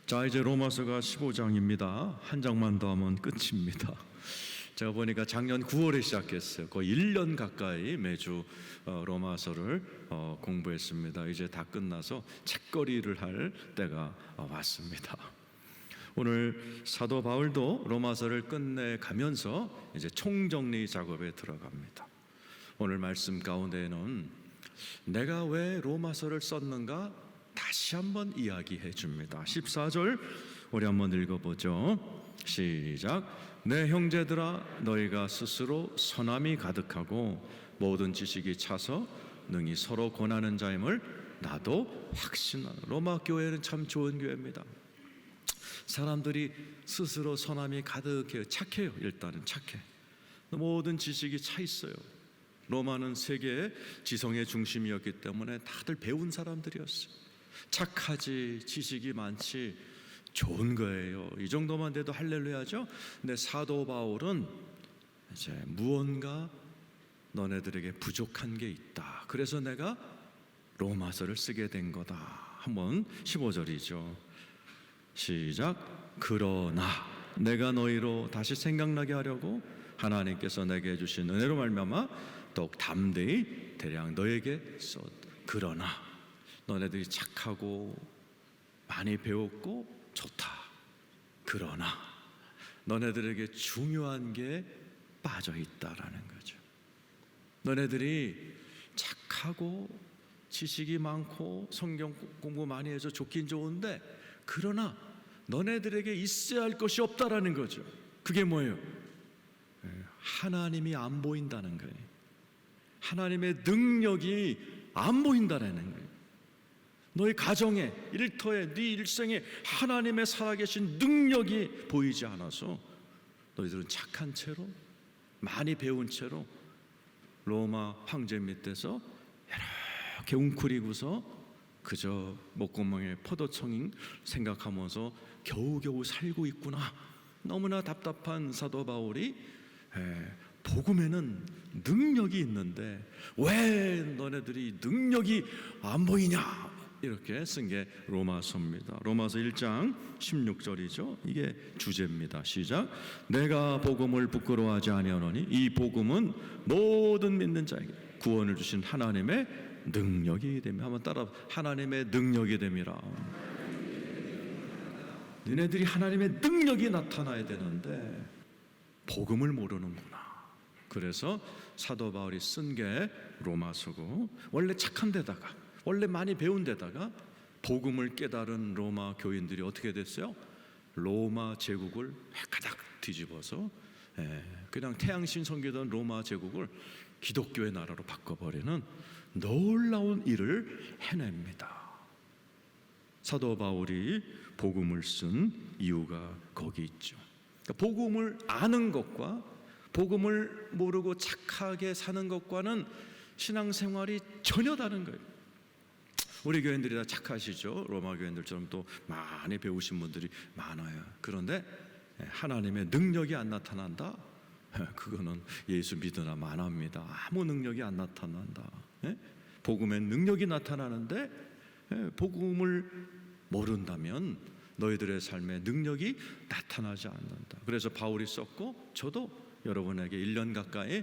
자, 이제 로마서가 15장입니다. 한 장만 더 하면 끝입니다. 제가 보니까 작년 9월에 시작했어요. 거의 1년 가까이 매주 로마서를 공부했습니다. 이제 다 끝나서 책거리를 할 때가 왔습니다. 오늘 사도 바울도 로마서를 끝내가면서 이제 총정리 작업에 들어갑니다. 오늘 말씀 가운데에는 내가 왜 로마서를 썼는가 다시 한번 이야기해 줍니다. 14절 우리 한번 읽어보죠. 시작. 내 형제들아, 너희가 스스로 선함이 가득하고 모든 지식이 차서 능히 서로 권하는 자임을 나도 확신하노라. 로마 교회는 참 좋은 교회입니다. 사람들이 스스로 선함이 가득해요. 착해요. 일단은 착해. 모든 지식이 차 있어요. 로마는 세계의 지성의 중심이었기 때문에 다들 배운 사람들이었어요. 착하지, 지식이 많지, 좋은 거예요. 이 정도만 돼도 할렐루야죠. 근데 사도 바울은 이제 무언가 너네들에게 부족한 게 있다. 그래서 내가 로마서를 쓰게 된 거다. 한번 15절이죠. 시작. 그러나 내가 너희로 다시 생각나게 하려고 하나님께서 내게 해주신 은혜로 말미암아 더욱 담대히 대량 너에게 썼다. 그러나 너네들이 착하고 많이 배웠고 좋다. 그러나 너네들에게 중요한 게 빠져 있다라는 거죠. 너네들이 착하고 지식이 많고 성경 공부 많이 해서 좋긴 좋은데 그러나 너네들에게 있어야 할 것이 없다라는 거죠. 그게 뭐예요? 하나님이 안 보인다는 거예요. 하나님의 능력이 안 보인다라는 거예요. 너희 가정에, 일터에, 네 일생에 하나님의 살아계신 능력이 보이지 않아서 너희들은 착한 채로, 많이 배운 채로 로마 황제 밑에서 이렇게 웅크리고서 그저 목구멍에 포도청인 생각하면서 겨우겨우 살고 있구나. 너무나 답답한 사도 바울이 복음에는 능력이 있는데 왜 너네들이 능력이 안 보이냐, 이렇게 쓴 게 로마서입니다. 로마서 1장 16절이죠. 이게 주제입니다. 시작. 내가 복음을 부끄러워하지 아니하노니 이 복음은 모든 믿는 자에게 구원을 주신 하나님의 능력이 됨이라. 한번 따라, 하나님의 능력이 됨이라. 너네들이 하나님의 능력이 나타나야 되는데 복음을 모르는구나. 그래서 사도 바울이 쓴 게 로마서고, 원래 착한 데다가, 원래 많이 배운 데다가 복음을 깨달은 로마 교인들이 어떻게 됐어요? 로마 제국을 가닥 뒤집어서 그냥 태양신 섬기던 로마 제국을 기독교의 나라로 바꿔버리는 놀라운 일을 해냅니다. 사도 바울이 복음을 쓴 이유가 거기 있죠. 그러니까 복음을 아는 것과 복음을 모르고 착하게 사는 것과는 신앙생활이 전혀 다른 거예요. 우리 교인들이 다 착하시죠. 로마 교인들처럼 또 많이 배우신 분들이 많아요. 그런데 하나님의 능력이 안 나타난다? 그거는 예수 믿으나 마나입니다. 아무 능력이 안 나타난다. 복음의 능력이 나타나는데 복음을 모른다면 너희들의 삶에 능력이 나타나지 않는다. 그래서 바울이 썼고 저도 여러분에게 1년 가까이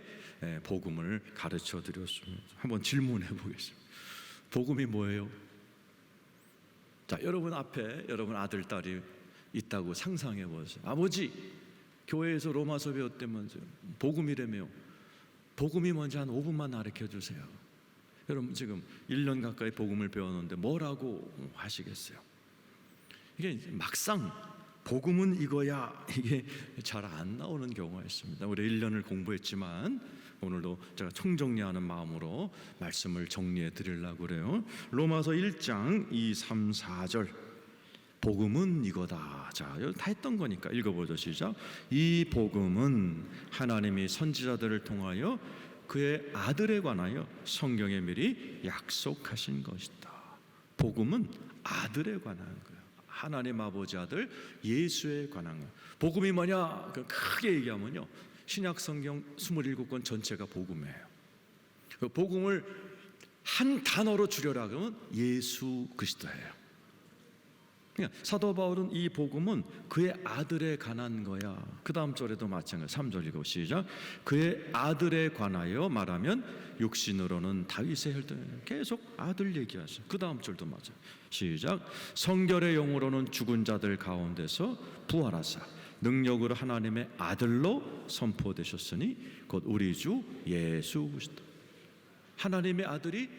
복음을 가르쳐 드렸습니다. 한번 질문해 보겠습니다. 복음이 뭐예요? 자, 여러분 앞에 여러분 아들, 딸이 있다고 상상해 보세요. 아버지, 교회에서 로마서 배웠다면서요. 복음이라며요. 복음이 뭔지 한 5분만 가르쳐 주세요. 여러분 지금 1년 가까이 복음을 배웠는데 뭐라고 하시겠어요? 이게 막상 복음은 이거야, 이게 잘 안 나오는 경우가 있습니다. 우리 1년을 공부했지만 오늘도 제가 총정리하는 마음으로 말씀을 정리해 드리려고 그래요. 로마서 1장 2, 3, 4절 복음은 이거다. 자, 여기 다 했던 거니까 읽어보죠. 시작. 이 복음은 하나님이 선지자들을 통하여 그의 아들에 관하여 성경에 미리 약속하신 것이다. 복음은 아들에 관한 거예요. 하나님 아버지 아들 예수에 관한 거예요. 복음이 뭐냐? 크게 얘기하면요, 신약 성경 27권 전체가 복음이에요. 그 복음을 한 단어로 줄여라 그러면 예수 그리스도예요. 그러니까 사도 바울은 이 복음은 그의 아들에 관한 거야. 그 다음 절에도 마찬가지. 3절 읽어 시작. 그의 아들에 관하여 말하면 육신으로는 다윗의 혈통. 계속 아들 얘기하죠. 그 다음 절도 맞아. 시작. 성결의 영으로는 죽은 자들 가운데서 부활하사 능력으로 하나님의 아들로 선포되셨으니 곧 우리 주 예수 그리스도. 하나님의 아들이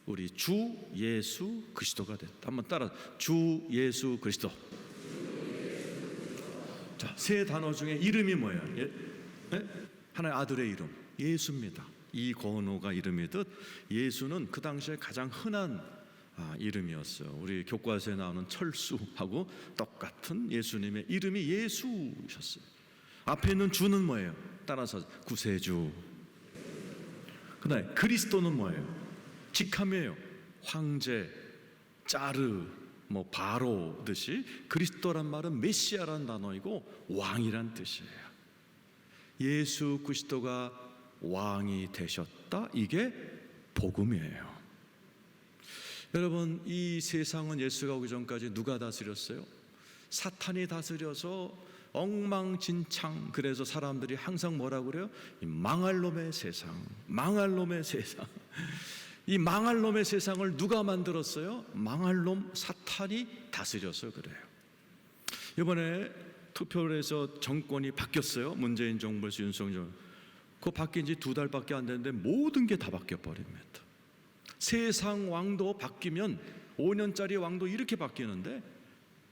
우리 주 예수 그리스도가 됐다. 한번 따라 주 예수 그리스도. 자, 세 단어 중에 이름이 뭐예요? 하나의 아들의 이름 예수입니다. 이 권호가 이름이듯 예수는 그 당시에 가장 흔한 이름이었어요. 우리 교과서에 나오는 철수하고 똑같은 예수님의 이름이 예수셨어요. 앞에 있는 주는 뭐예요? 따라서 구세주. 그다음에 그리스도는 뭐예요? 직함이에요. 황제, 짜르, 바로 듯이 그리스도란 말은 메시아란 단어이고 왕이란 뜻이에요. 예수 그리스도가 왕이 되셨다. 이게 복음이에요. 여러분, 이 세상은 예수가 오기 전까지 누가 다스렸어요? 사탄이 다스려서 엉망진창. 그래서 사람들이 항상 뭐라 그래요? 이 망할 놈의 세상, 망할 놈의 세상. 이 망할 놈의 세상을 누가 만들었어요? 망할 놈 사탄이 다스려서 그래요. 이번에 투표를 해서 정권이 바뀌었어요. 문재인 정부에서 윤석열. 그거 바뀐 지 2달밖에 안 됐는데 모든 게 다 바뀌어버립니다. 세상 왕도 바뀌면 5년짜리 왕도 이렇게 바뀌는데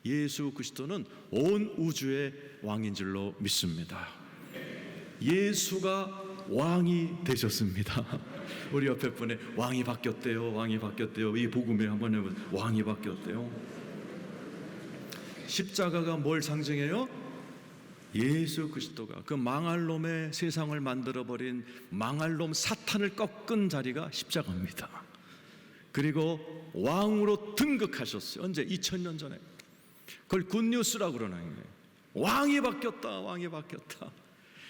예수 그리스도는 온 우주의 왕인 줄로 믿습니다. 예수가 왕이 되셨습니다. 우리 옆에 분에 왕이 바뀌었대요. 왕이 바뀌었대요. 이 복음에 한번 해보세요. 왕이 바뀌었대요. 십자가가 뭘 상징해요? 예수 그리스도가 그 망할 놈의 세상을 만들어버린 망할 놈 사탄을 꺾은 자리가 십자가입니다. 그리고 왕으로 등극하셨어요. 언제? 2000년 전에. 그걸 굿뉴스라고 그러는 거예요. 왕이 바뀌었다. 왕이 바뀌었다.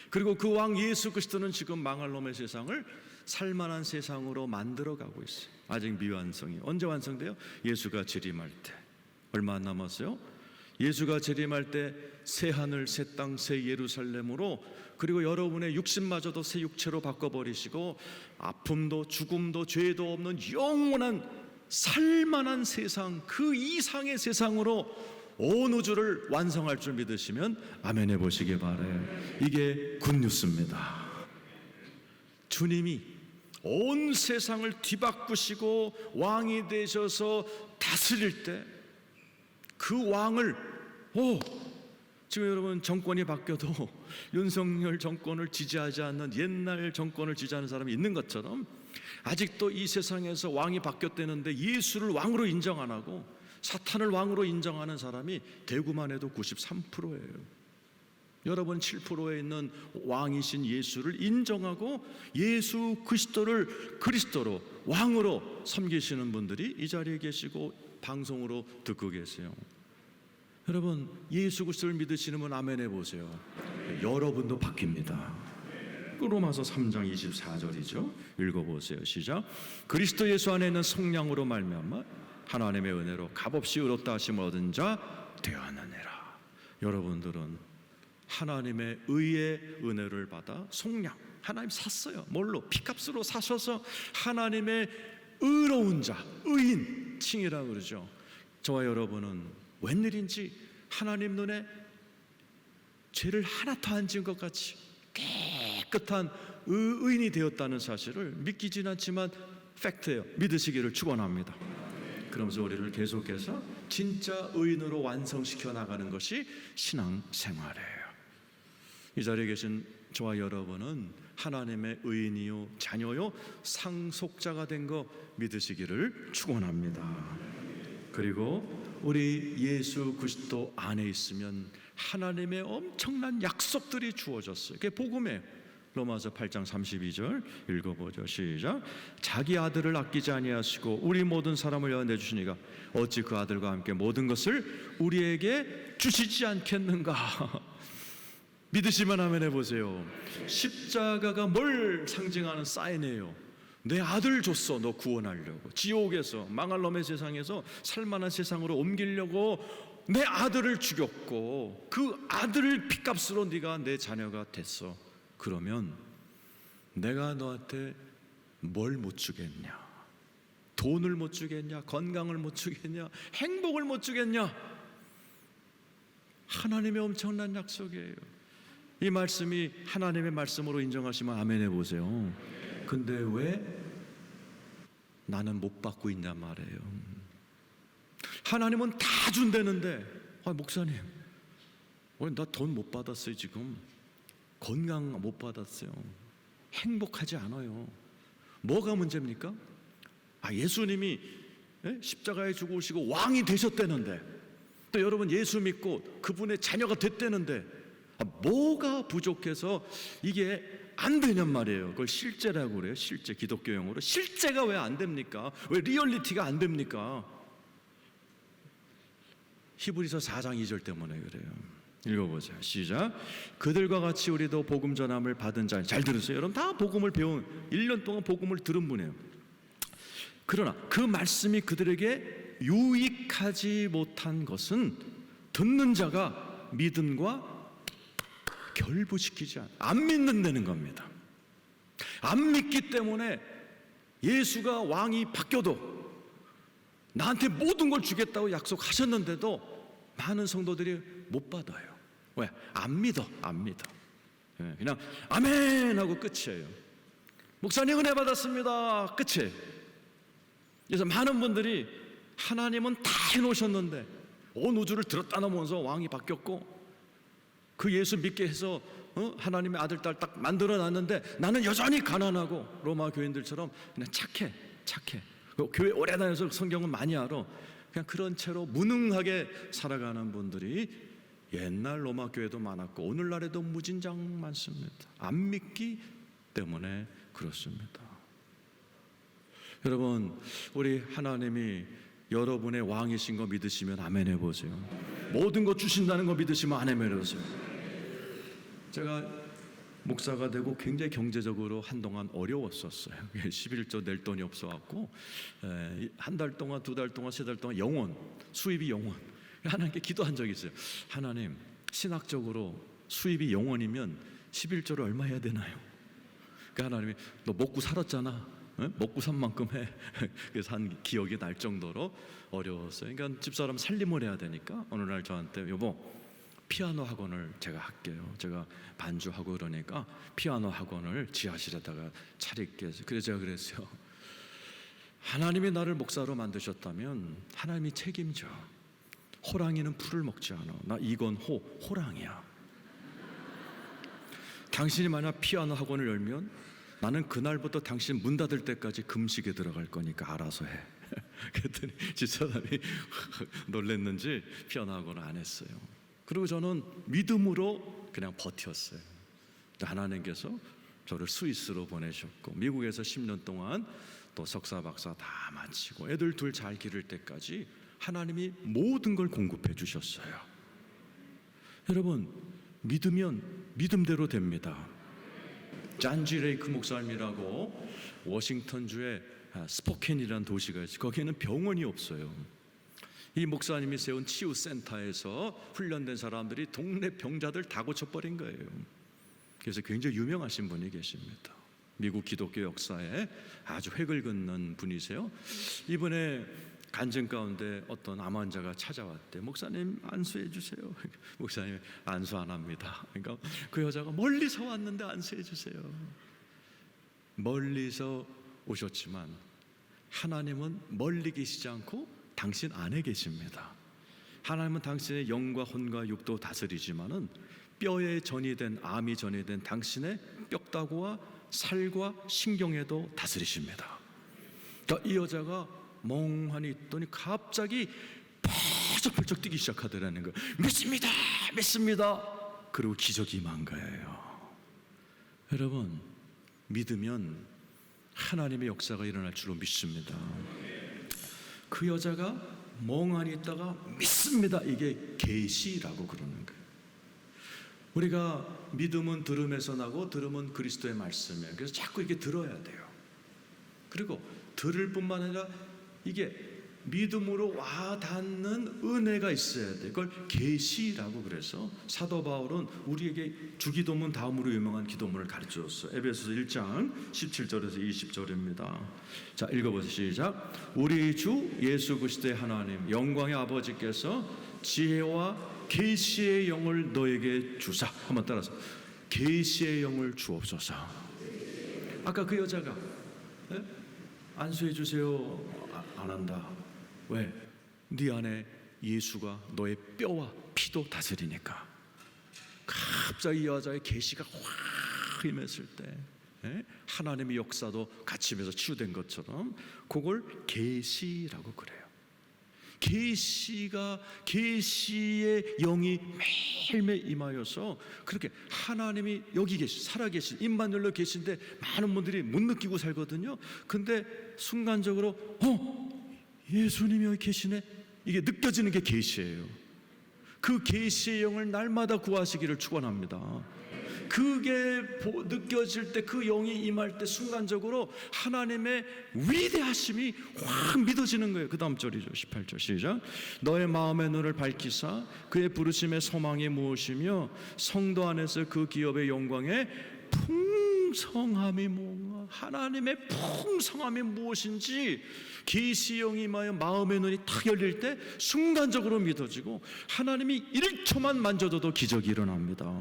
그리고 그 왕 예수 그리스도는 지금 망할 놈의 세상을 살만한 세상으로 만들어가고 있어요. 아직 미완성이. 언제 완성돼요? 예수가 재림할 때. 얼마 안 남았어요? 예수가 재림할 때 새 하늘 새 땅 새 예루살렘으로, 그리고 여러분의 육신마저도 새 육체로 바꿔버리시고 아픔도 죽음도 죄도 없는 영원한 살만한 세상, 그 이상의 세상으로 온 우주를 완성할 줄 믿으시면 아멘 해보시기 바라요. 이게 굿뉴스입니다. 주님이 온 세상을 뒤바꾸시고 왕이 되셔서 다스릴 때 그 왕을 지금 여러분 정권이 바뀌어도 윤석열 정권을 지지하지 않는 옛날 정권을 지지하는 사람이 있는 것처럼 아직도 이 세상에서 왕이 바뀌었다는데 예수를 왕으로 인정 안 하고 사탄을 왕으로 인정하는 사람이 대구만 해도 93%예요. 여러분 7%에 있는 왕이신 예수를 인정하고 예수 그리스도를 그리스도로 왕으로 섬기시는 분들이 이 자리에 계시고 방송으로 듣고 계세요. 여러분 예수 그리스도를 믿으시는 분 아멘 해보세요. 여러분도 바뀝니다. 로마서 3장 24절이죠. 읽어보세요. 시작. 그리스도 예수 안에 있는 성령으로 말미암아 하나님의 은혜로 값없이 의롭다 하심을 얻은 자 되었느니라. 여러분들은 하나님의 의의 은혜를 받아 속량, 하나님 샀어요. 뭘로? 피값으로 사셔서 하나님의 의로운 자, 의인 칭이라고 그러죠. 저와 여러분은 웬일인지 하나님 눈에 죄를 하나도 안 지은 것 같이 깨끗한 의인이 되었다는 사실을 믿기진 않지만 팩트예요. 믿으시기를 축원합니다. 그러면서 우리를 계속해서 진짜 의인으로 완성시켜 나가는 것이 신앙생활이에요. 이 자리에 계신 저와 여러분은 하나님의 의인이요 자녀요 상속자가 된 거 믿으시기를 축원합니다. 그리고 우리 예수 그리스도 안에 있으면 하나님의 엄청난 약속들이 주어졌어요. 그게 복음이에요. 로마서 8장 32절 읽어보죠. 시작. 자기 아들을 아끼지 아니하시고 우리 모든 사람을 위하여 내주시니가 어찌 그 아들과 함께 모든 것을 우리에게 주시지 않겠는가. 믿으시면 아멘 해보세요. 십자가가 뭘 상징하는 사인이에요? 내 아들 줬어. 너 구원하려고. 지옥에서, 망할 놈의 세상에서 살만한 세상으로 옮기려고 내 아들을 죽였고 그 아들을 핏값으로 네가 내 자녀가 됐어. 그러면 내가 너한테 뭘 못 주겠냐? 돈을 못 주겠냐? 건강을 못 주겠냐? 행복을 못 주겠냐? 하나님의 엄청난 약속이에요. 이 말씀이 하나님의 말씀으로 인정하시면 아멘 해보세요. 근데 왜 나는 못 받고 있냐 말이에요. 하나님은 다 준다는데, 목사님, 나 돈 못 받았어요. 지금 건강 못 받았어요. 행복하지 않아요. 뭐가 문제입니까? 예수님이 십자가에 죽으시고 왕이 되셨다는데, 또 여러분 예수 믿고 그분의 자녀가 됐다는데 뭐가 부족해서 이게 안 되냔 말이에요. 그걸 실제라고 그래요. 실제, 기독교 용어로. 실제가 왜 안 됩니까? 왜 리얼리티가 안 됩니까? 히브리서 4장 2절 때문에 그래요. 읽어보자. 시작. 그들과 같이 우리도 복음 전함을 받은 자. 잘 들으세요. 여러분 다 복음을 배운 1년 동안 복음을 들은 분이에요. 그러나 그 말씀이 그들에게 유익하지 못한 것은 듣는 자가 믿음과 결부시키지 안 믿는다는 겁니다. 안 믿기 때문에 예수가 왕이 바뀌어도 나한테 모든 걸 주겠다고 약속하셨는데도 많은 성도들이 못 받아요. 왜? 안 믿어. 그냥 아멘 하고 끝이에요. 목사님 은혜 받았습니다. 끝이에요. 그래서 많은 분들이 하나님은 다 해놓으셨는데 온 우주를 들었다 놓으면서 왕이 바뀌었고 그 예수 믿게 해서 하나님의 아들 딸 딱 만들어놨는데 나는 여전히 가난하고 로마 교인들처럼 그냥 착해. 교회 오래 다녀서 성경은 많이 알아. 그냥 그런 채로 무능하게 살아가는 분들이 옛날 로마 교회도 많았고 오늘날에도 무진장 많습니다. 안 믿기 때문에 그렇습니다. 여러분, 우리 하나님이 여러분의 왕이신 거 믿으시면 아멘 해보세요. 모든 거 주신다는 거 믿으시면 아멘 해보세요. 제가 목사가 되고 굉장히 경제적으로 한동안 어려웠었어요. 11조 낼 돈이 없어갖고 한 달 동안, 두 달 동안, 세 달 동안 수입이 영원. 하나님께 기도한 적이 있어요. 하나님, 신학적으로 수입이 영원이면 11조를 얼마 해야 되나요? 그러니까 하나님이 너 먹고 살았잖아. 먹고 산 만큼 해. 그래서 한 기억이 날 정도로 어려웠어요. 그러니까 집사람 살림을 해야 되니까 어느 날 저한테 여보, 피아노 학원을 제가 할게요. 제가 반주하고 그러니까 피아노 학원을 지하실에다가 차릴게. 그래서 제가 그랬어요. 하나님이 나를 목사로 만드셨다면 하나님이 책임져. 호랑이는 풀을 먹지 않아. 나 이건 호랑이야. 당신이 만약 피아노 학원을 열면 나는 그날부터 당신 문 닫을 때까지 금식에 들어갈 거니까 알아서 해. 그랬더니 집사람이 놀랬는지 피아노 학원을 안 했어요. 그리고 저는 믿음으로 그냥 버텼어요. 하나님께서 저를 스위스로 보내셨고 미국에서 10년 동안 또 석사 박사 다 마치고 애들 둘 잘 기를 때까지 하나님이 모든 걸 공급해 주셨어요. 여러분, 믿으면 믿음대로 됩니다. 잔지 레이크 목사님이라고 워싱턴주의 스포켄이라는 도시가 있어요. 거기에는 병원이 없어요. 이 목사님이 세운 치유센터에서 훈련된 사람들이 동네 병자들 다 고쳐버린 거예요. 그래서 굉장히 유명하신 분이 계십니다. 미국 기독교 역사에 아주 획을 긋는 분이세요. 이분의 간증 가운데 어떤 암 환자가 찾아왔대. 목사님 안수해 주세요. 목사님 안수 안 합니다. 그러니까 그 여자가 멀리서 왔는데 안수해 주세요. 멀리서 오셨지만 하나님은 멀리 계시지 않고 당신 안에 계십니다. 하나님은 당신의 영과 혼과 육도 다스리지만은 뼈에 전이 된 암이 전이 된 당신의 뼈다구와 살과 신경에도 다스리십니다. 그러니까 이 여자가 멍하니 있더니 갑자기 펄쩍펄쩍 뛰기 시작하더라는 거예요. 믿습니다. 그리고 기적이 임한 거예요. 여러분, 믿으면 하나님의 역사가 일어날 줄로 믿습니다. 그 여자가 멍하니 있다가 믿습니다. 이게 계시라고 그러는 거예요. 우리가 믿음은 들음에서 나고 들음은 그리스도의 말씀이에요. 그래서 자꾸 이렇게 들어야 돼요. 그리고 들을 뿐만 아니라 이게 믿음으로 와닿는 은혜가 있어야 돼. 그걸 계시라고 그래서 사도 바울은 우리에게 주기도문 다음으로 유명한 기도문을 가르쳐줬어요. 에베소서 1장 17절에서 20절입니다. 자, 읽어보세요. 시작. 우리 주 예수 그리스도의 하나님 영광의 아버지께서 지혜와 계시의 영을 너에게 주사. 한번 따라서 계시의 영을 주옵소서. 아까 그 여자가 안수해 주세요 안 한다. 왜? 네 안에 예수가 너의 뼈와 피도 다스리니까. 갑자기 이 여자의 계시가 확 임했을 때 하나님의 역사도 같이 임해서 치유된 것처럼 그걸 계시라고 그래요. 계시의 영이 매일매일 임하여서 그렇게 하나님이 여기 계시, 살아계신 임마누엘로 계신데 많은 분들이 못 느끼고 살거든요. 근데 순간적으로 예수님이 여기 계시네, 이게 느껴지는 게 계시예요. 그 계시의 영을 날마다 구하시기를 축원합니다. 그게 느껴질 때, 그 영이 임할 때 순간적으로 하나님의 위대하심이 확 믿어지는 거예요. 그 다음 절이죠. 18절 시작. 너의 마음의 눈을 밝히사 그의 부르심의 소망이 무엇이며 성도 안에서 그 기업의 영광의 풍성함이 뭔가, 하나님의 풍성함이 무엇인지 계시의 영이 임하여 마음의 눈이 탁 열릴 때 순간적으로 믿어지고 하나님이 1초만 만져도 기적이 일어납니다.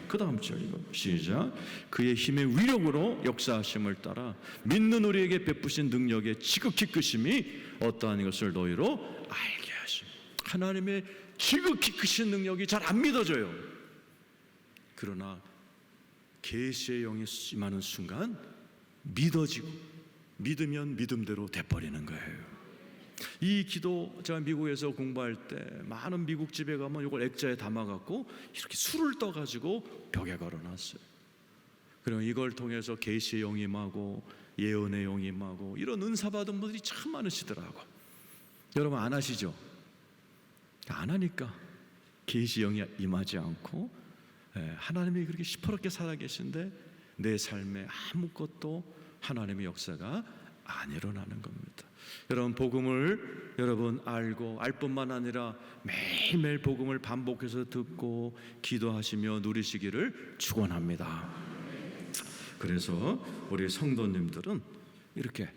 그 다음 절 이거 시작. 그의 힘의 위력으로 역사하심을 따라 믿는 우리에게 베푸신 능력의 지극히 크심이 어떠한 것을 너희로 알게 하심. 하나님의 지극히 크신 능력이 잘 안 믿어져요. 그러나 계시의 영이 임하는 순간 믿어지고, 믿으면 믿음대로 돼버리는 거예요. 이 기도 제가 미국에서 공부할 때 많은 미국 집에 가면 이걸 액자에 담아갖고 이렇게 술을 떠가지고 벽에 걸어놨어요. 그리고 이걸 통해서 계시의 영이 임하고 예언의 영이 임하고 이런 은사 받은 분들이 참 많으시더라고. 여러분 안 하시죠? 안 하니까 계시의 영이 임하지 않고 하나님이 그렇게 시퍼렇게 살아계신데 내 삶에 아무것도 하나님의 역사가 안 일어나는 겁니다. 여러분 복음을 여러분 알고 알 뿐만 아니라 매일매일 복음을 반복해서 듣고 기도하시며 누리시기를 축원합니다. 그래서 우리 성도님들은 이렇게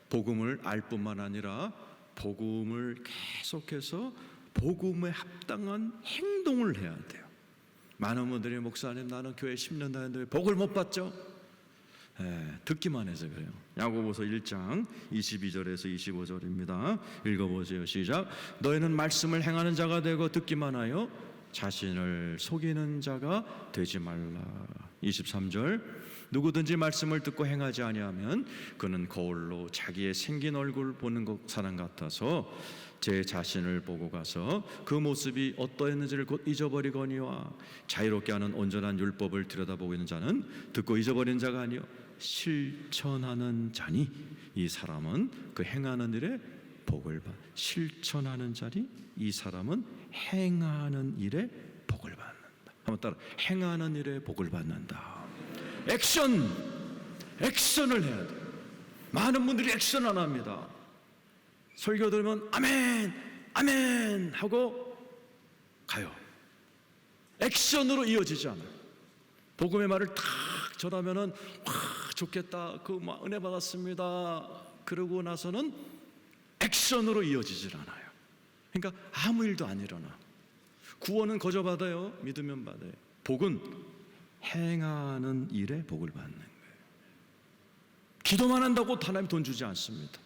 복음을 알 뿐만 아니라 복음을 계속해서 복음에 합당한 행동을 해야 돼요. 많은 분들이 목사님 나는 교회 10년 다녔는데 복을 못 받죠? 듣기만 해서 그래요. 야고보서 1장 22절에서 25절입니다. 읽어보세요. 시작. 너희는 말씀을 행하는 자가 되고 듣기만 하여 자신을 속이는 자가 되지 말라. 23절. 누구든지 말씀을 듣고 행하지 아니하면 그는 거울로 자기의 생긴 얼굴 보는 사람 같아서 제 자신을 보고 가서 그 모습이 어떠했는지를 곧 잊어버리거니와 자유롭게 하는 온전한 율법을 들여다보고 있는 자는 듣고 잊어버린 자가 아니요 실천하는 자니 이 사람은 그 행하는 일에 복을 받. 실천하는 자니 이 사람은 행하는 일에 복을 받는다. 한번 따라. 행하는 일에 복을 받는다. 액션을 해야 돼. 많은 분들이 액션 안 합니다. 설교 들으면 아멘 아멘 하고 가요. 액션으로 이어지지 않아요. 복음의 말을 탁 전하면은 와 좋겠다, 그 은혜 받았습니다 그러고 나서는 액션으로 이어지질 않아요. 그러니까 아무 일도 안 일어나. 구원은 거저 받아요? 믿으면 받아요. 복은 행하는 일에 복을 받는 거예요. 기도만 한다고 하나님 돈 주지 않습니다.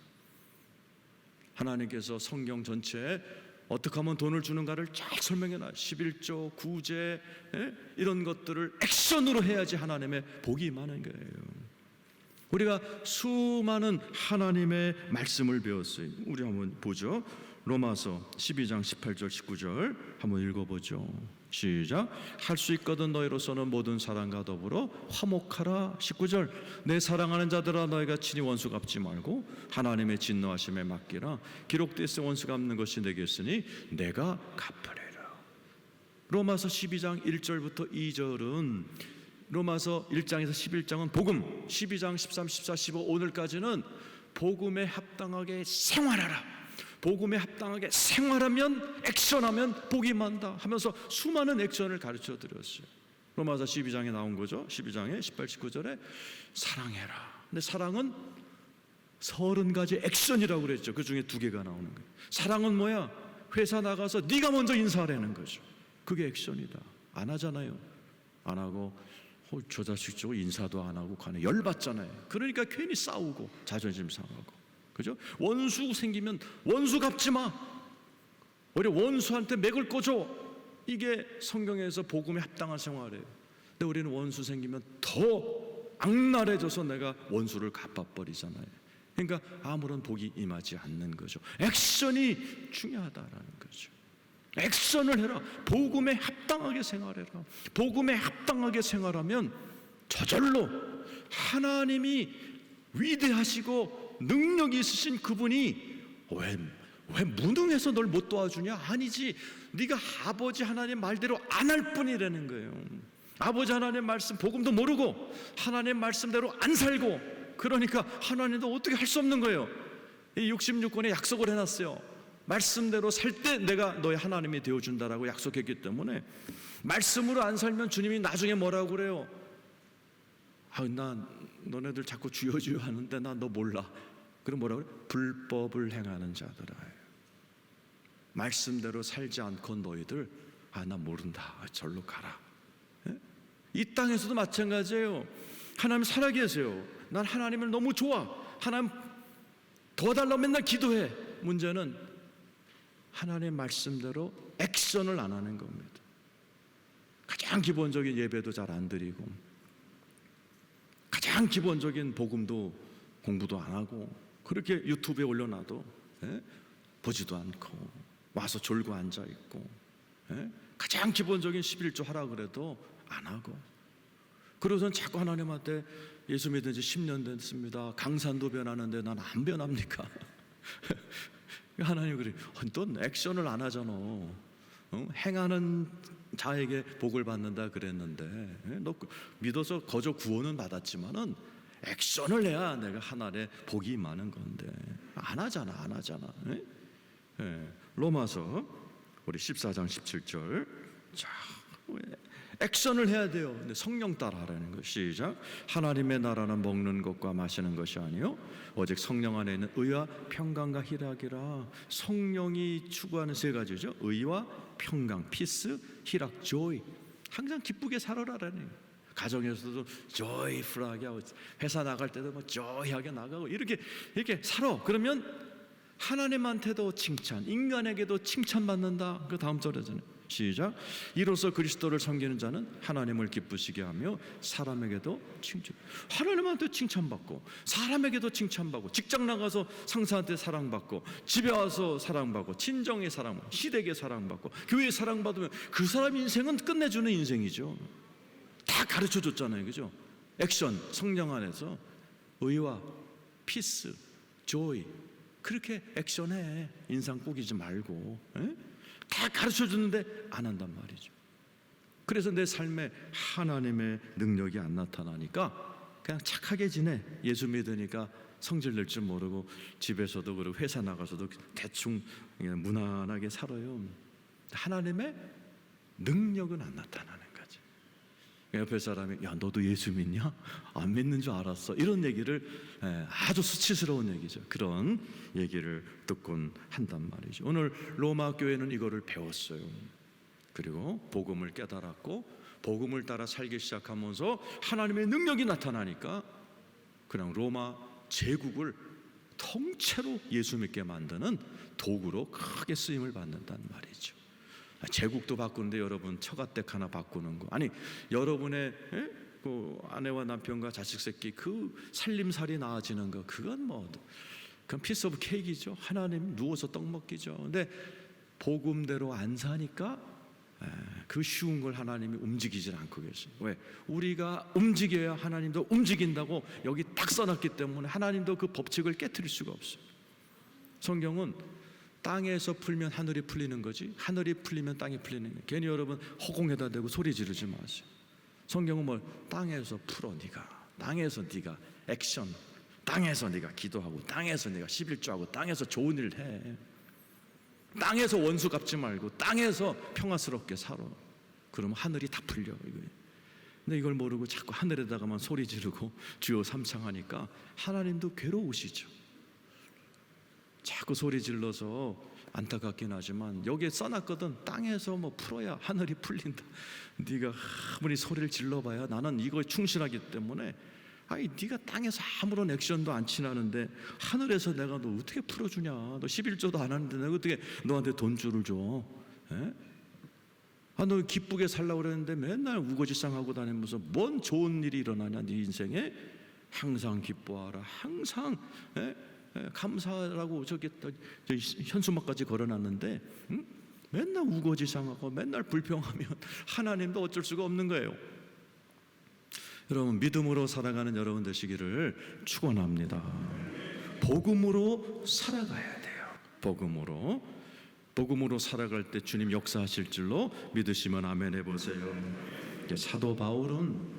하나님께서 성경 전체에 어떻게 하면 돈을 주는가를 쫙 설명해놔요. 11조, 구제 이런 것들을 액션으로 해야지 하나님의 복이 임하는 거예요. 우리가 수많은 하나님의 말씀을 배웠어요. 우리 한번 보죠. 로마서 12장 18절 19절 한번 읽어보죠. 시작. 할 수 있거든 너희로서는 모든 사람과 더불어 화목하라. 19절. 내 사랑하는 자들아 너희가 친히 원수 갚지 말고 하나님의 진노하심에 맡기라. 기록되어 원수 갚는 것이 내게 있으니 내가 갚으리라. 로마서 12장 1절부터 2절은 로마서 1장에서 11장은 복음, 12장 13, 14, 15 오늘까지는 복음에 합당하게 생활하라, 복음에 합당하게 생활하면, 액션하면 복이 많다 하면서 수많은 액션을 가르쳐 드렸어요. 로마서 12장에 나온 거죠. 12장에 18, 19절에 사랑해라. 근데 사랑은 30가지 액션이라고 그랬죠. 그 중에 2개가 나오는 거예요. 사랑은 뭐야? 회사 나가서 네가 먼저 인사하라는 거죠. 그게 액션이다. 안 하잖아요. 안 하고 저 자식 저 인사도 안 하고 가네. 열받잖아요. 그러니까 괜히 싸우고 자존심 상하고, 그죠? 원수 생기면 원수 갚지 마. 우리 원수한테 맥을 꽂어. 이게 성경에서 복음에 합당한 생활이에요. 근데 우리는 원수 생기면 더 악랄해져서 내가 원수를 갚아버리잖아요. 그러니까 아무런 복이 임하지 않는 거죠. 액션이 중요하다라는 거죠. 액션을 해라. 복음에 합당하게 생활해라. 복음에 합당하게 생활하면 저절로 하나님이 위대하시고 능력이 있으신 그분이 왜 무능해서 널 못 도와주냐? 아니지. 네가 아버지 하나님 말대로 안 할 뿐이라는 거예요. 아버지 하나님 말씀 복음도 모르고 하나님 말씀대로 안 살고, 그러니까 하나님도 어떻게 할 수 없는 거예요. 이 66권에 약속을 해놨어요. 말씀대로 살 때 내가 너의 하나님이 되어준다라고 약속했기 때문에 말씀으로 안 살면 주님이 나중에 뭐라고 그래요? 나 너네들 자꾸 주여 주여 하는데 나 너 몰라. 그럼 뭐라고 그래? 불법을 행하는 자들아. 말씀대로 살지 않고 너희들 나 모른다. 절로 가라. 이 땅에서도 마찬가지예요. 하나님 살아계세요. 난 하나님을 너무 좋아. 하나님 도와달라고 맨날 기도해. 문제는 하나님의 말씀대로 액션을 안 하는 겁니다. 가장 기본적인 예배도 잘 안 드리고, 가장 기본적인 복음도 공부도 안 하고, 그렇게 유튜브에 올려놔도 보지도 않고 와서 졸고 앉아있고, 가장 기본적인 11조 하라 그래도 안 하고, 그러고선 자꾸 하나님한테 예수 믿은 지 10년 됐습니다. 강산도 변하는데 난 안 변합니까? 하나님 그래, 넌 액션을 안 하잖아. 행하는 자에게 복을 받는다 그랬는데, 너 믿어서 거저 구원은 받았지만은 액션을 해야 내가 하나님의 복이 많은 건데 안 하잖아. 로마서 우리 14장 17절. 자, 액션을 해야 돼요. 근데 성령 따라 하라는 거. 시작. 하나님의 나라는 먹는 것과 마시는 것이 아니요 오직 성령 안에 있는 의와 평강과 희락이라. 성령이 추구하는 3가지죠. 의와 평강, 피스, 희락, 조이. 항상 기쁘게 살아라라는 거예요. 가정에서도 조이풀하게 하고, 회사 나갈 때도 뭐 조이하게 나가고, 이렇게 살아. 그러면 하나님한테도 칭찬, 인간에게도 칭찬받는다. 그 다음 절에서는 시작. 이로써 그리스도를 섬기는 자는 하나님을 기쁘시게 하며 사람에게도 칭찬. 하나님한테 칭찬받고 사람에게도 칭찬받고, 직장 나가서 상사한테 사랑받고, 집에 와서 사랑받고, 친정에 사랑받고, 시댁에 사랑받고, 교회에 사랑받으면 그 사람 인생은 끝내주는 인생이죠. 다 가르쳐 줬잖아요. 그죠? 액션, 성령 안에서 의와 피스, 조이. 그렇게 액션해. 인상 꾸기지 말고. 다 가르쳐 줬는데 안 한단 말이죠. 그래서 내 삶에 하나님의 능력이 안 나타나니까 그냥 착하게 지내. 예수 믿으니까 성질 낼 줄 모르고 집에서도 그러고 회사 나가서도 대충 무난하게 살아요. 하나님의 능력은 안 나타나는 거지. 옆에 사람이 야 너도 예수 믿냐? 안 믿는 줄 알았어. 이런 얘기를 아주 수치스러운 얘기죠. 그런 얘기를 듣곤 한단 말이죠. 오늘 로마 교회는 이거를 배웠어요. 그리고 복음을 깨달았고 복음을 따라 살기 시작하면서 하나님의 능력이 나타나니까 그냥 로마 제국을 통째로 예수 믿게 만드는 도구로 크게 쓰임을 받는단 말이죠. 제국도 바꾸는데 여러분 처가댁 하나 바꾸는 거, 아니 여러분의 그 아내와 남편과 자식 새끼 그 살림살이 나아지는 거, 그건 그건 피스 오브 케이크이죠. 하나님 누워서 떡 먹기죠. 근데 복음대로 안 사니까 그 쉬운 걸 하나님이 움직이질 않고 계세요. 왜? 우리가 움직여야 하나님도 움직인다고 여기 딱 써놨기 때문에 하나님도 그 법칙을 깨트릴 수가 없어요. 성경은 땅에서 풀면 하늘이 풀리는 거지, 하늘이 풀리면 땅이 풀리는 거예요. 괜히 여러분 허공에다 대고 소리 지르지 마세요. 성경은 뭐 땅에서 풀어 네가, 땅에서 네가 액션, 땅에서 네가 기도하고, 땅에서 네가 11조하고, 땅에서 좋은 일 해. 땅에서 원수 갚지 말고 땅에서 평화스럽게 살아. 그러면 하늘이 다 풀려 이거예요. 근데 이걸 모르고 자꾸 하늘에다가만 소리 지르고 주여 삼창하니까 하나님도 괴로우시죠. 자꾸 소리 질러서 안타깝긴 하지만 여기에 써놨거든. 땅에서 뭐 풀어야 하늘이 풀린다. 네가 아무리 소리를 질러봐야 나는 이거에 충실하기 때문에, 아니 네가 땅에서 아무런 액션도 안 취하는데 하늘에서 내가 너 어떻게 풀어주냐. 너 11조도 안 하는데 내가 어떻게 너한테 돈줄을 줘. 에? 아, 너 기쁘게 살라고 그랬는데 맨날 우거지상하고 다니면서 뭔 좋은 일이 일어나냐. 네 인생에 항상 기뻐하라, 항상 감사라고 저기 현수막까지 걸어놨는데, 응? 맨날 우거지상하고 맨날 불평하면 하나님도 어쩔 수가 없는 거예요. 여러분, 믿음으로 살아가는 여러분 되시기를 축원합니다. 복음으로 살아가야 돼요. 복음으로 살아갈 때 주님 역사하실 줄로 믿으시면 아멘 해보세요. 사도 바울은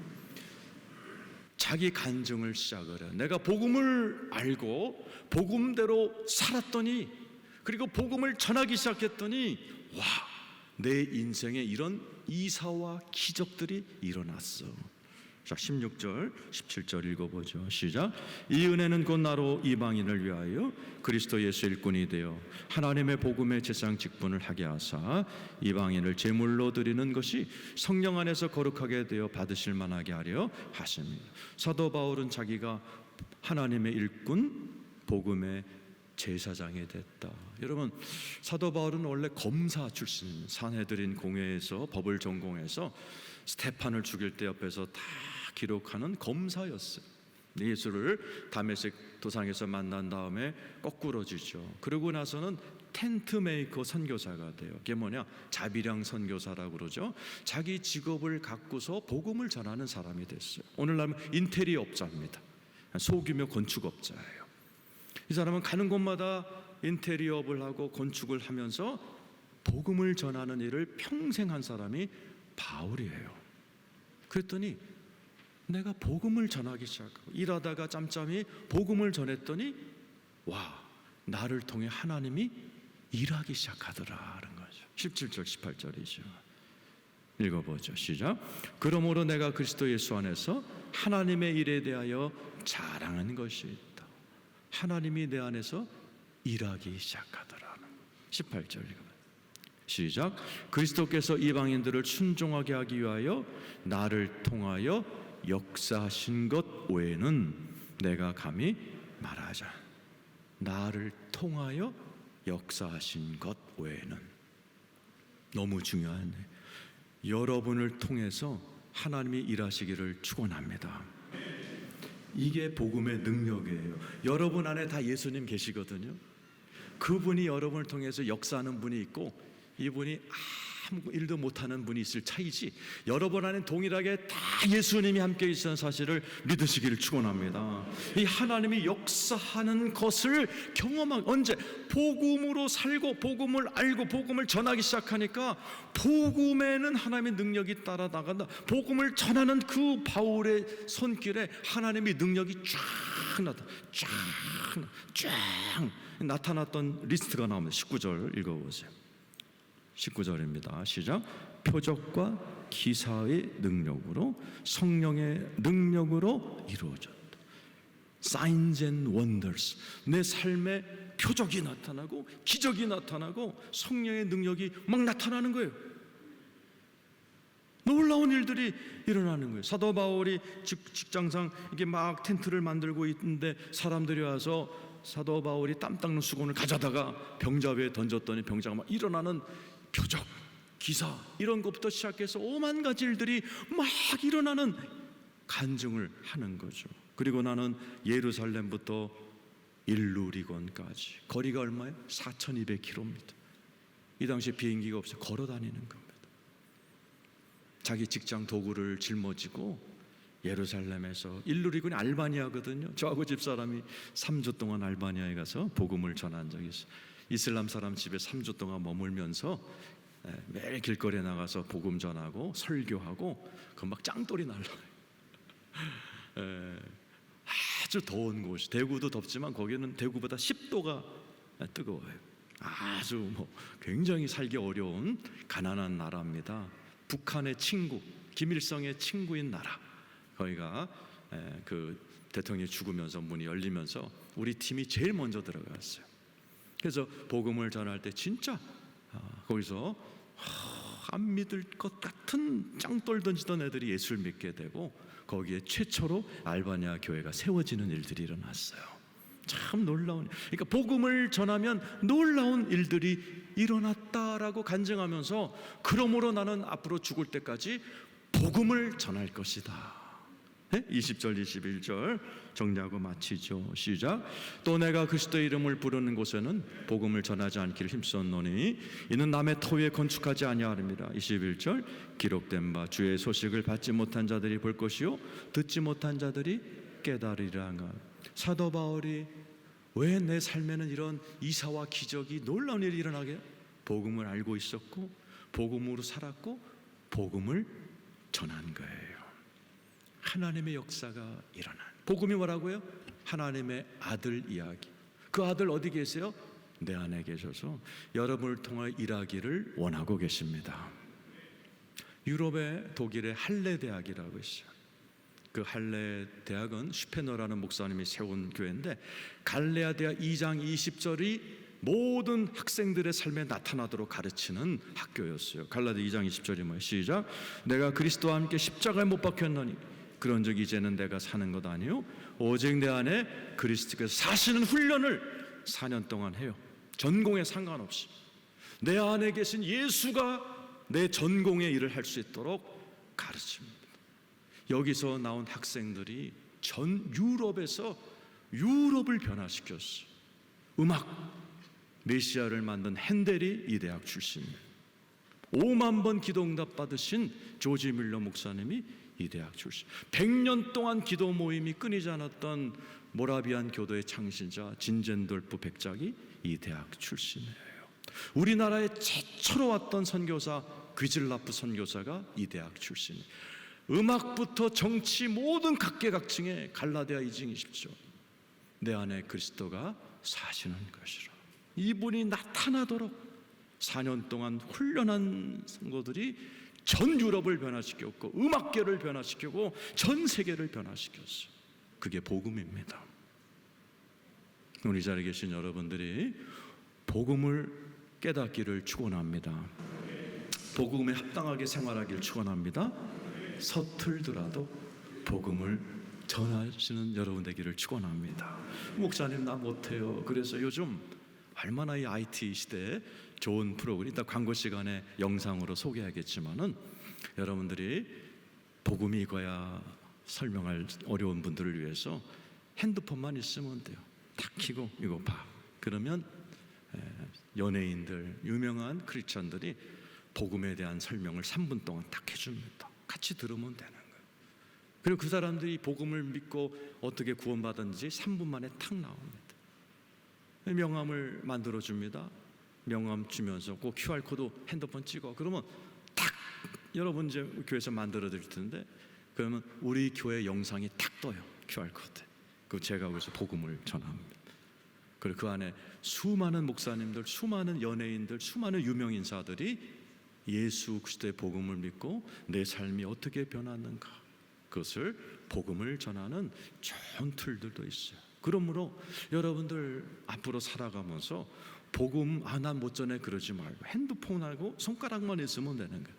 자기 간증을 시작을 해요. 내가 복음을 알고 복음대로 살았더니, 그리고 복음을 전하기 시작했더니 와, 내 인생에 이런 이사와 기적들이 일어났어. 자, 16절 17절 읽어보죠. 시작. 이 은혜는 곧 나로 이방인을 위하여 그리스도 예수 일꾼이 되어 하나님의 복음의 제사장 직분을 하게 하사 이방인을 제물로 드리는 것이 성령 안에서 거룩하게 되어 받으실 만하게 하려 하십니다. 사도 바울은 자기가 하나님의 일꾼, 복음의 제사장이 됐다. 여러분, 사도 바울은 원래 검사 출신, 산헤드린 공회에서 법을 전공해서 스테판을 죽일 때 옆에서 다 기록하는 검사였어요. 예수를 다메섹 도상에서 만난 다음에 거꾸로지죠. 그러고 나서는 텐트 메이커 선교사가 돼요. 그게 뭐냐? 자비량 선교사라고 그러죠. 자기 직업을 갖고서 복음을 전하는 사람이 됐어요. 오늘날 인테리어 업자입니다. 소규모 건축업자예요. 이 사람은 가는 곳마다 인테리어업을 하고 건축을 하면서 복음을 전하는 일을 평생 한 사람이 바울이에요. 그랬더니 내가 복음을 전하기 시작하고 일하다가 짬짬이 복음을 전했더니 와, 나를 통해 하나님이 일하기 시작하더라는 거죠. 17절 18절이죠. 읽어보죠. 시작. 그러므로 내가 그리스도 예수 안에서 하나님의 일에 대하여 자랑하는 것이 있다. 하나님이 내 안에서 일하기 시작하더라는 18절 읽어봐요. 시작. 그리스도께서 이방인들을 순종하게 하기 위하여 나를 통하여 역사하신 것 외에는 내가 감히 말하자. 나를 통하여 역사하신 것 외에는. 너무 중요하네. 여러분을 통해서 하나님이 일하시기를 축원합니다. 이게 복음의 능력이에요. 여러분 안에 다 예수님 계시거든요. 그분이 여러분을 통해서 역사하는 분이 있고, 이분이 아무 일도 못하는 분이 있을 차이지, 여러분 안에 동일하게 다 예수님이 함께 있는 사실을 믿으시기를 축원합니다. 이 하나님이 역사하는 것을 경험한, 언제? 복음으로 살고 복음을 알고 복음을 전하기 시작하니까 복음에는 하나님의 능력이 따라 나간다. 복음을 전하는 그 바울의 손길에 하나님의 능력이 쫙 나타났던 리스트가 나옵니다. 19절 읽어보세요. 19절입니다. 시작. 표적과 기사의 능력으로, 성령의 능력으로 이루어졌다. Signs and wonders. 내 삶에 표적이 나타나고 기적이 나타나고 성령의 능력이 막 나타나는 거예요. 놀라운 일들이 일어나는 거예요. 사도 바울이 직장상 이게 막 텐트를 만들고 있는데 사람들이 와서 사도 바울이 땀 닦는 수건을 가져다가 병자 위에 던졌더니 병자가 막 일어나는 표적, 기사, 이런 것부터 시작해서 오만 가지 일들이 막 일어나는 간증을 하는 거죠. 그리고 나는 예루살렘부터 일루리곤까지 거리가 얼마예요? 4200km. 이 당시에 비행기가 없어요. 걸어 다니는 겁니다. 자기 직장 도구를 짊어지고 예루살렘에서, 일루리곤이 알바니아거든요. 저하고 집사람이 3주 동안 알바니아에 가서 복음을 전한 적이 있어요. 이슬람 사람 집에 3주 동안 머물면서 매일 길거리에 나가서 복음 전하고 설교하고 그 막 짱돌이 날라요. 아주 더운 곳이, 대구도 덥지만 거기는 대구보다 10도가 뜨거워요. 아주 굉장히 살기 어려운 가난한 나라입니다. 북한의 친구, 김일성의 친구인 나라. 거기가 그 대통령이 죽으면서 문이 열리면서 우리 팀이 제일 먼저 들어갔어요. 그래서 복음을 전할 때 진짜 거기서 안 믿을 것 같은 짱돌 던지던 애들이 예수를 믿게 되고 거기에 최초로 알바니아 교회가 세워지는 일들이 일어났어요. 참 놀라운, 그러니까 복음을 전하면 놀라운 일들이 일어났다라고 간증하면서 그러므로 나는 앞으로 죽을 때까지 복음을 전할 것이다. 20절 21절 정리하고 마치죠. 시작. 또 내가 그리스도의 이름을 부르는 곳에는 복음을 전하지 않기를 힘썼노니 이는 남의 터 위에 건축하지 아니하림이라. 21절 기록된 바 주의 소식을 받지 못한 자들이 볼 것이요 듣지 못한 자들이 깨달으리라. 사도 바울이 왜 내 삶에는 이런 이사와 기적이 놀라운 일이 일어나게? 복음을 알고 있었고 복음으로 살았고 복음을 전한 거예요. 하나님의 역사가 일어난, 복음이 뭐라고요? 하나님의 아들 이야기. 그 아들 어디 계세요? 내 안에 계셔서 여러분을 통해 일하기를 원하고 계십니다. 유럽의 독일의 할레 대학이라고 있어요. 그 할레 대학은 슈페너라는 목사님이 세운 교회인데 갈레아 대학 2장 20절이 모든 학생들의 삶에 나타나도록 가르치는 학교였어요. 갈라디아 2장 20절이 뭐예요? 시작. 내가 그리스도와 함께 십자가에 못 박혔노니 그런즉 이제는 내가 사는 것 아니요 오직 내 안에 그리스도께서 사시는 훈련을 4년 동안 해요. 전공에 상관없이 내 안에 계신 예수가 내 전공의 일을 할 수 있도록 가르칩니다. 여기서 나온 학생들이 전 유럽에서 유럽을 변화시켰어요. 음악 메시아를 만든 핸델이 이 대학 출신입니다. 5만 번 기도응답 받으신 조지 밀러 목사님이 이 대학 출신. 100년 동안 기도 모임이 끊이지 않았던 모라비안 교도의 창시자 진젠돌프 백작이 이 대학 출신이에요. 우리나라에 최초로 왔던 선교사 귀즐라프 선교사가 이 대학 출신이에요. 음악부터 정치 모든 각계각층의 갈라디아 2장 20절 내 안에 그리스도가 사시는 것이라. 이분이 나타나도록 4년 동안 훈련한 성도들이 전 유럽을 변화시켰고 음악계를 변화시키고 전 세계를 변화시켰어요. 그게 복음입니다. 우리 자리에 계신 여러분들이 복음을 깨닫기를 축원합니다. 복음에 합당하게 생활하기를 축원합니다. 서툴더라도 복음을 전하시는 여러분 되기를 축원합니다. 목사님 나 못해요. 그래서 요즘 얼마나 이 IT 시대에 좋은 프로그램, 이따 광고 시간에 영상으로 소개하겠지만은 여러분들이 복음이 이거야 설명할 어려운 분들을 위해서 핸드폰만 있으면 돼요. 탁 켜고 이거 봐. 그러면 연예인들, 유명한 크리스천들이 복음에 대한 설명을 3분 동안 딱 해줍니다. 같이 들으면 되는 거예요. 그리고 그 사람들이 복음을 믿고 어떻게 구원받았는지 3분 만에 탁 나옵니다. 명함을 만들어 줍니다. 명함 주면서 그 QR코드 핸드폰 찍어. 그러면 탁 여러분 이제 교회에서 만들어 드릴 텐데 그러면 우리 교회 영상이 탁 떠요. QR코드. 그 제가 거기서 복음을 전합니다. 그리고 그 안에 수많은 목사님들, 수많은 연예인들, 수많은 유명 인사들이 예수 그리스도의 복음을 믿고 내 삶이 어떻게 변하는가 그것을 복음을 전하는 좋은 툴들도 있어요. 그러므로 여러분들 앞으로 살아가면서 복음 난 못 전해 그러지 말고 핸드폰하고 손가락만 있으면 되는 거예요.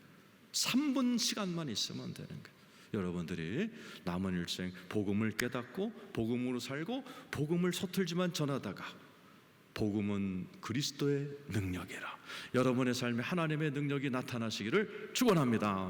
3분 시간만 있으면 되는 거예요. 여러분들이 남은 일생 복음을 깨닫고 복음으로 살고 복음을 서툴지만 전하다가 복음은 그리스도의 능력이라 여러분의 삶에 하나님의 능력이 나타나시기를 축원합니다.